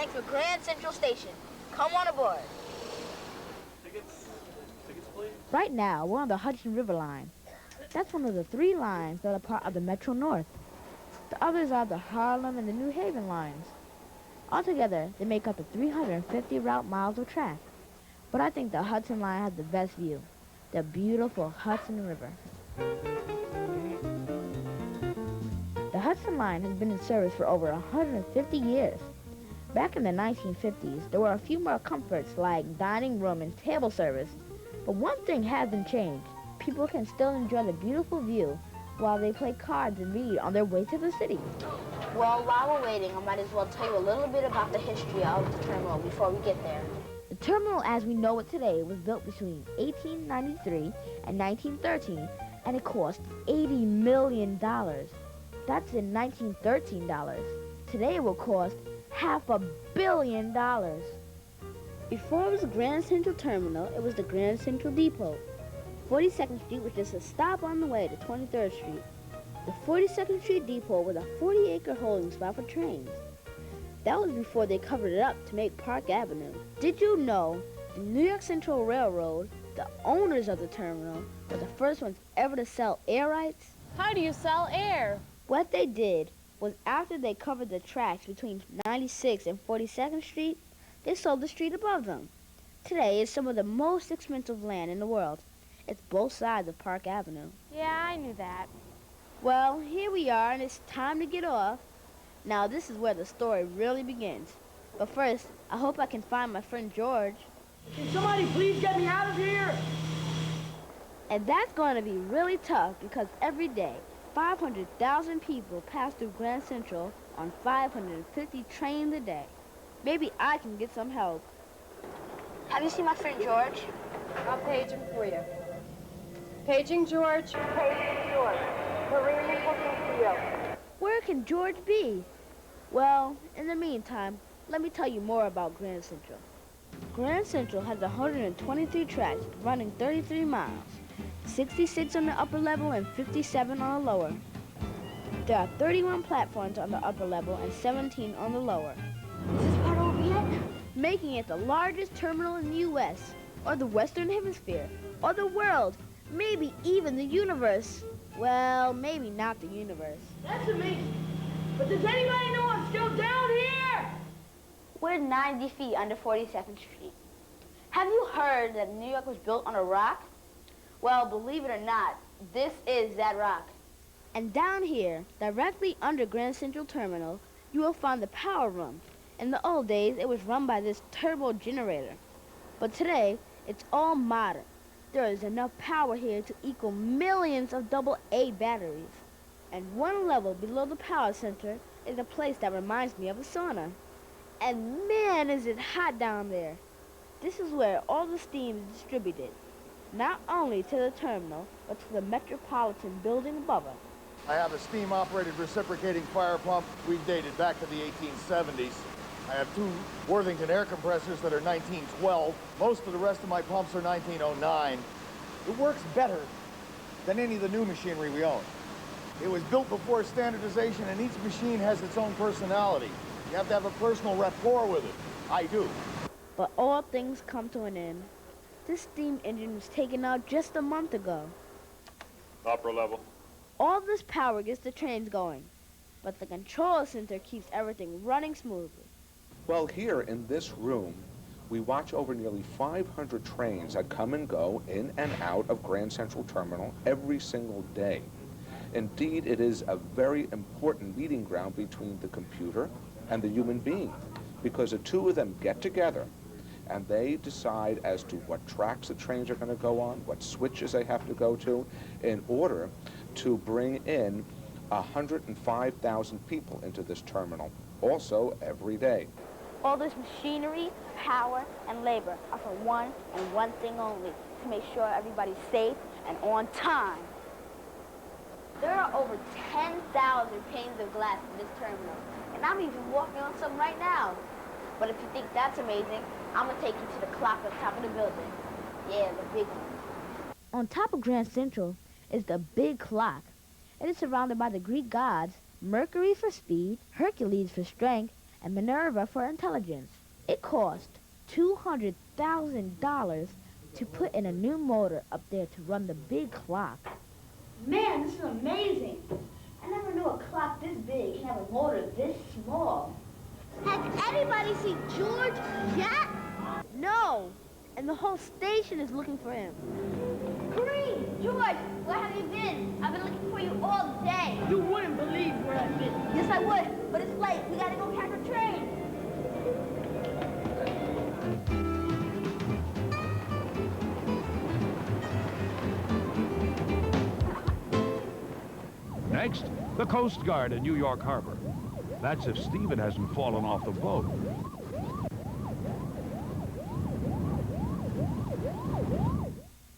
heading for Grand Central Station. Come on aboard. Tickets, please. Right now, we're on the Hudson River line. That's one of the 3 lines that are part of the Metro North. The others are the Harlem and the New Haven lines. Altogether, they make up the 350 route miles of track. But I think the Hudson line has the best view, the beautiful Hudson River. The Hudson line has been in service for over 150 years. Back in the 1950s, there were a few more comforts like dining room and table service. But one thing hasn't changed. People can still enjoy the beautiful view while they play cards and read on their way to the city. Well, while we're waiting, I might as well tell you a little bit about the history of the terminal before we get there. The terminal as we know it today was built between 1893 and 1913, and it cost $80 million. That's in 1913 dollars. Today it will cost $500 million. Before it was the Grand Central Terminal, it was the Grand Central Depot. 42nd Street was just a stop on the way to 23rd Street. The 42nd Street Depot was a 40-acre holding spot for trains. That was before they covered it up to make Park Avenue. Did you know the New York Central Railroad, the owners of the terminal, were the first ones ever to sell air rights? How do you sell air? What they did was after they covered the tracks between 96th and 42nd Street, they sold the street above them. Today it's some of the most expensive land in the world. It's both sides of Park Avenue. Yeah, I knew that. Well, here we are, and it's time to get off. Now, this is where the story really begins. But first, I hope I can find my friend George. Can somebody please get me out of here? And that's going to be really tough because every day, 500,000 people pass through Grand Central on 550 trains a day. Maybe I can get some help. Have you seen my friend George? I'll page him for you. Paging George. Paging George. Marine looking for you. Where can George be? Well, in the meantime, let me tell you more about Grand Central. Grand Central has 123 tracks running 33 miles, 66 on the upper level and 57 on the lower. There are 31 platforms on the upper level and 17 on the lower. Is this part over yet? Making it the largest terminal in the U.S., or the Western Hemisphere, or the world, maybe even the universe. Well, maybe not the universe. That's amazing. But does anybody know I'm still down here? We're 90 feet under 42nd Street. Have you heard that New York was built on a rock? Well, believe it or not, this is that rock. And down here, directly under Grand Central Terminal, you will find the power room. In the old days, it was run by this turbo generator. But today, it's all modern. There is enough power here to equal millions of AA batteries. And one level below the power center is a place that reminds me of a sauna. And man, is it hot down there. This is where all the steam is distributed, not only to the terminal, but to the Metropolitan building above us. I have a steam-operated reciprocating fire pump. We've dated back to the 1870s. I have 2 Worthington air compressors that are 1912. Most of the rest of my pumps are 1909. It works better than any of the new machinery we own. It was built before standardization, and each machine has its own personality. You have to have a personal rapport with it. I do. But all things come to an end. This steam engine was taken out just a month ago. Upper level. All this power gets the trains going, but the control center keeps everything running smoothly. Well, here in this room, we watch over nearly 500 trains that come and go in and out of Grand Central Terminal every single day. Indeed, it is a very important meeting ground between the computer and the human being, because the two of them get together and they decide as to what tracks the trains are going to go on, what switches they have to go to, in order to bring in 105,000 people into this terminal, also every day. All this machinery, power, and labor are for one and one thing only, to make sure everybody's safe and on time. There are over 10,000 panes of glass in this terminal, and I'm even walking on some right now. But if you think that's amazing, I'm going to take you to the clock on top of the building. Yeah, the big one. On top of Grand Central is the big clock. It is surrounded by the Greek gods, Mercury for speed, Hercules for strength, and Minerva for intelligence. It cost $200,000 to put in a new motor up there to run the big clock. Man, this is amazing. I never knew a clock this big can have a motor this small. Has anybody seen George yet? No, and the whole station is looking for him. Green, George, where have you been? I've been looking for you all day. You wouldn't believe where I've been. Yes, I would, but it's late. We gotta go catch a train. Next, the Coast Guard in New York Harbor. That's if Stephen hasn't fallen off the boat.